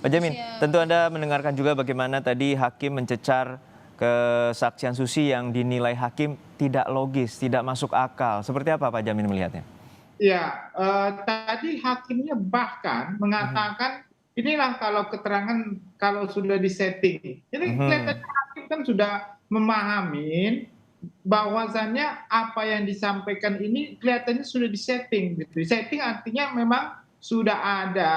Pak Jamin, Siap. tentu Anda mendengarkan juga bagaimana tadi hakim mencecar kesaksian Susi yang dinilai hakim tidak logis, tidak masuk akal. Seperti apa Pak Jamin melihatnya? Ya, tadi hakimnya bahkan Mhm. mengatakan, inilah kalau keterangan kalau sudah disetting. Jadi Mhm. kelihatannya hakim kan sudah memahamin bahwasannya apa yang disampaikan ini kelihatannya sudah disetting gitu. Setting artinya memang sudah ada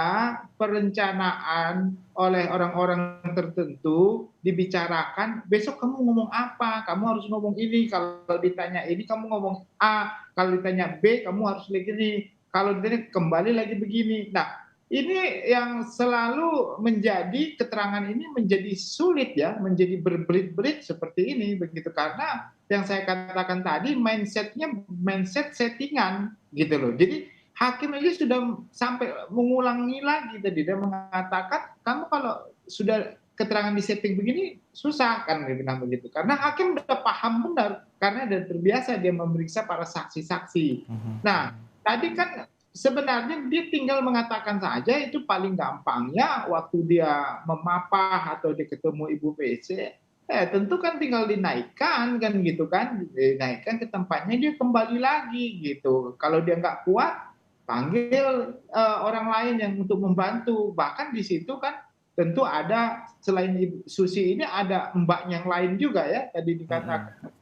perencanaan oleh orang-orang tertentu dibicarakan, besok kamu ngomong apa, kamu harus ngomong ini, kalau ditanya ini kamu ngomong A, kalau ditanya B kamu harus begini, kalau ditanya kembali lagi begini. Nah, ini yang selalu menjadi keterangan ini menjadi sulit ya, menjadi berbelit-belit seperti ini begitu, karena yang saya katakan tadi mindsetnya mindset settingan gitu loh. Jadi hakim ini sudah sampai mengulangi lagi tadi, dia mengatakan kamu kalau sudah keterangan di setting begini susah kan dia bilang begitu, karena hakim udah paham benar karena udah terbiasa dia memeriksa para saksi-saksi. Mhm. Nah, tadi kan sebenarnya dia tinggal mengatakan saja, itu paling gampangnya waktu dia memapah atau dia ketemu Ibu PC, tentu kan tinggal dinaikkan kan gitu kan, dinaikkan ke tempatnya dia kembali lagi gitu. Kalau dia nggak kuat, panggil orang lain yang untuk membantu. Bahkan di situ kan tentu ada selain Ibu Susi ini ada mbak yang lain juga ya tadi Mhm. dikatakan.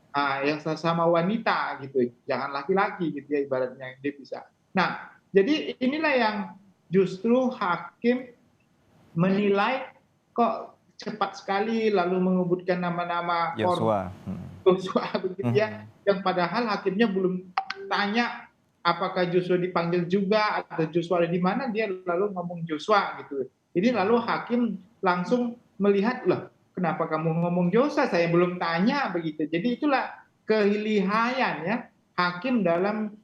Yang sama wanita gitu, jangan laki-laki gitu ya ibaratnya dia bisa. Nah, jadi inilah yang justru hakim menilai kok cepat sekali lalu menyebutkan nama-nama korban Yosua. Mhm. Joshua begitu ya, Mhm. yang padahal hakimnya belum tanya apakah Joshua dipanggil juga atau Joshua ada di mana, dia lalu ngomong Joshua gitu. Jadi lalu hakim langsung melihat, "Loh, kenapa kamu ngomong Joshua? Saya belum tanya," begitu. Jadi itulah kelihayan ya hakim dalam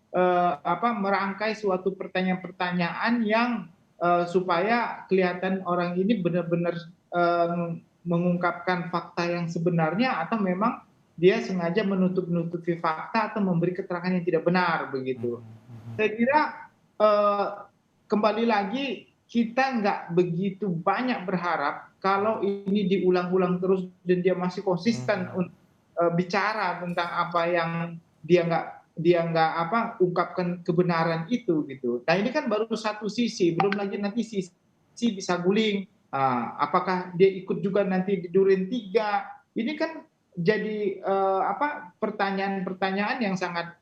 merangkai suatu pertanyaan-pertanyaan yang supaya kelihatan orang ini benar-benar mengungkapkan fakta yang sebenarnya atau memang dia sengaja menutup-nutupi fakta atau memberi keterangan yang tidak benar begitu. Mhm. Saya kira eee, kembali lagi kita nggak begitu banyak berharap kalau ini diulang-ulang terus dan dia masih konsisten Mhm. untuk bicara tentang apa yang dia nggak ungkapkan kebenaran itu gitu. Nah, ini kan baru satu sisi, belum lagi nanti sisi bisa guling, apakah dia ikut juga nanti di Duren 3, ini kan jadi pertanyaan-pertanyaan yang sangat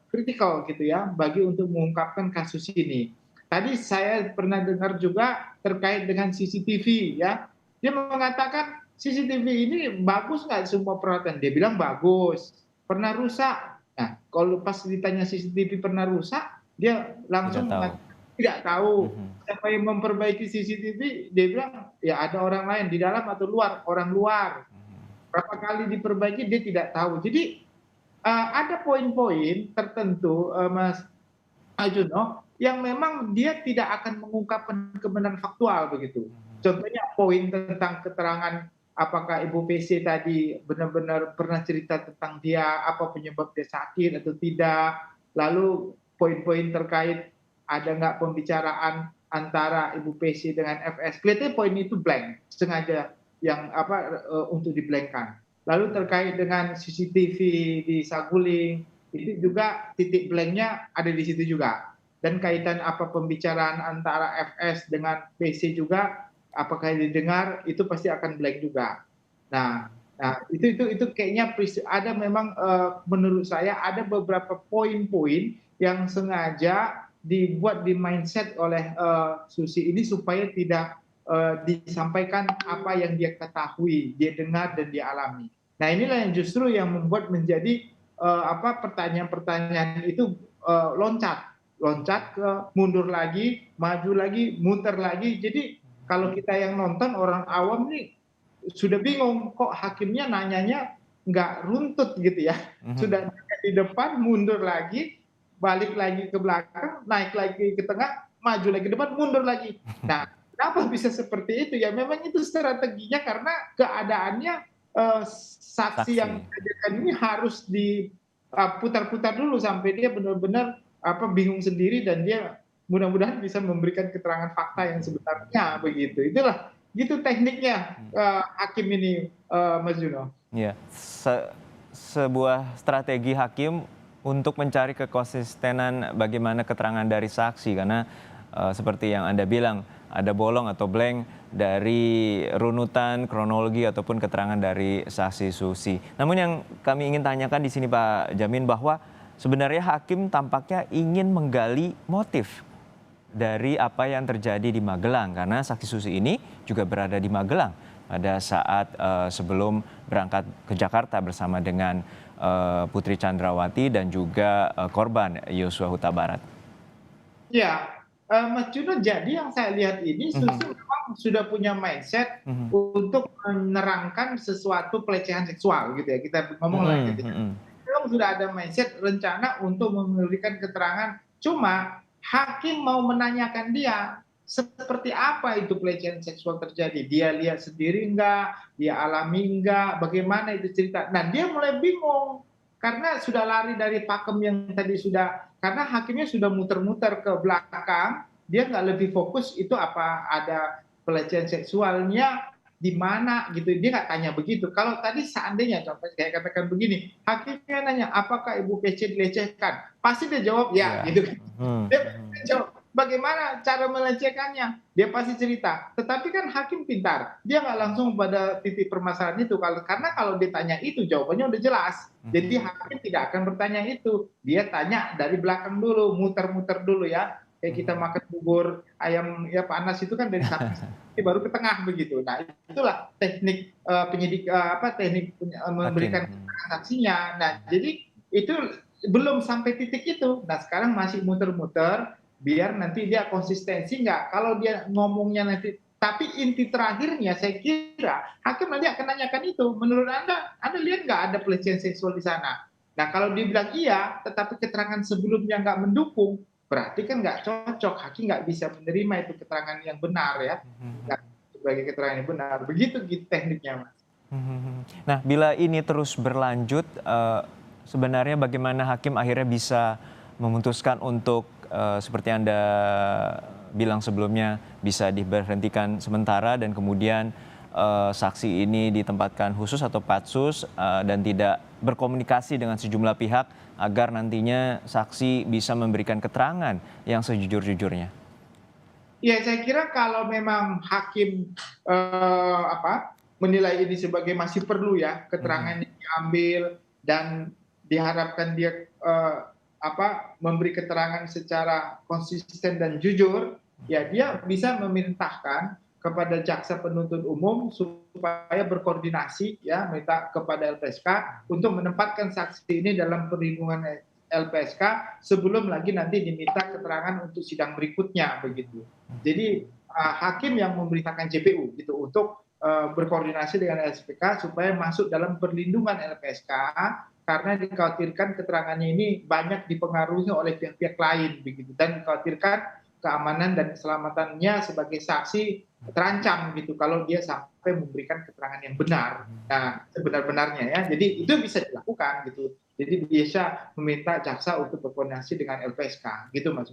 kritikal gitu ya bagi untuk mengungkapkan kasus ini. Tadi saya pernah dengar juga terkait dengan CCTV ya. Dia mengatakan CCTV ini bagus nggak semua peralatan? Dia bilang bagus. Pernah rusak? Nah, kalau pas ditanya CCTV pernah rusak, dia Tidak langsung tahu. mengatakan tidak tahu. Mhm. Siapa yang memperbaiki CCTV? Dia bilang ya ada orang lain di dalam atau luar, orang luar. Berapa kali diperbaiki dia tidak tahu. Jadi ada poin-poin tertentu, Mas Ajuno, yang memang dia tidak akan mengungkapkan kebenaran faktual begitu. Contohnya poin tentang keterangan apakah Ibu PC tadi benar-benar pernah cerita tentang dia, apa penyebab dia sakit atau tidak. Lalu poin-poin terkait ada nggak pembicaraan antara Ibu PC dengan FS. Kelihatannya poin itu blank, sengaja yang untuk di-blank-kan. Lalu terkait dengan CCTV di Saguling, itu juga titik blanknya ada di situ juga. Dan kaitan apa pembicaraan antara FS dengan PC juga, apakah didengar, itu pasti akan blank juga. Nah, nah itu kayaknya ada memang menurut saya ada beberapa poin-poin yang sengaja dibuat di mindset oleh Susi ini supaya tidak disampaikan apa yang dia ketahui, dia dengar dan dia alami. Nah, inilah yang justru yang membuat menjadi pertanyaan-pertanyaan itu loncat, loncat ke mundur lagi, maju lagi, muter lagi. Jadi kalau kita yang nonton orang awam nih sudah bingung kok hakimnya nanyanya nggak runtut gitu ya. Mhm. Sudah nanya di depan, mundur lagi, balik lagi ke belakang, naik lagi ke tengah, maju lagi ke depan, mundur lagi. Nah, kenapa bisa seperti itu? Ya memang itu strateginya karena keadaannya saksi yang Saksi. dihadirkan ini harus diputar-putar dulu sampai dia benar-benar bingung sendiri dan dia mudah-mudahan bisa memberikan keterangan fakta yang sebenarnya begitu. Itulah gitu tekniknya hakim ini, Mas Juno. Ya, sebuah strategi hakim untuk mencari kekonsistenan bagaimana keterangan dari saksi karena seperti yang Anda bilang ada bolong atau blank dari runutan kronologi ataupun keterangan dari saksi Susi. Namun yang kami ingin tanyakan di sini Pak Jamin bahwa sebenarnya hakim tampaknya ingin menggali motif dari apa yang terjadi di Magelang karena saksi Susi ini juga berada di Magelang pada saat sebelum berangkat ke Jakarta bersama dengan Putri Chandrawati dan juga korban Yosua Huta Barat. Ya, Mas Juno, jadi yang saya lihat ini Susi memang sudah punya mindset untuk menerangkan sesuatu pelecehan seksual gitu ya, kita ngomong lah gitu ya. Memang sudah ada mindset rencana untuk memberikan keterangan, cuma hakim mau menanyakan dia seperti apa itu pelecehan seksual terjadi. Dia lihat sendiri enggak, dia alami enggak, bagaimana itu cerita. Nah, dia mulai bingung karena sudah lari dari pakem yang tadi sudah, karena hakimnya sudah muter-muter ke belakang, dia nggak lebih fokus itu apa ada pelecehan seksualnya di mana gitu, dia nggak tanya begitu. Kalau tadi seandainya contoh kayak katakan begini, hakimnya nanya apakah Ibu PC dilecehkan, pasti dia jawab ya, gitu. Dia jawab bagaimana cara melecehkannya, dia pasti cerita. Tetapi kan hakim pintar, dia nggak langsung pada titik permasalahan itu, karena kalau ditanya itu jawabannya udah jelas. Jadi hakim tidak akan bertanya itu, dia tanya dari belakang dulu, muter-muter dulu ya. Kayak kita makan bubur ayam ya panas itu kan dari samping baru ke tengah begitu. Nah, itulah teknik penyidik teknik memberikan saksinya. Nah, jadi itu belum sampai titik itu. Nah, sekarang masih muter-muter biar nanti dia konsistensi nggak. Kalau dia ngomongnya nanti, tapi inti terakhirnya saya kira hakim nanti akan nanyakan itu. Menurut Anda lihat nggak ada pelecehan seksual di sana? Nah, kalau dibilang iya, tetapi keterangan sebelumnya nggak mendukung, berarti kan nggak cocok. Hakim nggak bisa menerima itu keterangan yang benar ya, sebagai keterangan yang benar. Begitu gitu tekniknya, Mas. Nah, bila ini terus berlanjut, sebenarnya bagaimana hakim akhirnya bisa memutuskan untuk seperti Anda bilang sebelumnya bisa diberhentikan sementara dan kemudian saksi ini ditempatkan khusus atau patsus dan tidak berkomunikasi dengan sejumlah pihak agar nantinya saksi bisa memberikan keterangan yang sejujur-jujurnya. Ya, saya kira kalau memang hakim menilai ini sebagai masih perlu ya keterangan yang diambil dan diharapkan dia memberi keterangan secara konsisten dan jujur, ya dia bisa memerintahkan kepada jaksa penuntut umum supaya berkoordinasi ya, minta kepada LPSK untuk menempatkan saksi ini dalam perlindungan LPSK sebelum lagi nanti diminta keterangan untuk sidang berikutnya begitu. Jadi hakim yang memerintahkan JPU gitu untuk berkoordinasi dengan LPSK supaya masuk dalam perlindungan LPSK karena dikhawatirkan keterangannya ini banyak dipengaruhi oleh pihak-pihak lain begitu, dan dikhawatirkan keamanan dan keselamatannya sebagai saksi terancam gitu kalau dia sampai memberikan keterangan yang benar. Nah, sebenar-benarnya ya. Jadi itu bisa dilakukan gitu. Jadi bisa meminta jaksa untuk berkoordinasi dengan LPSK gitu Mas.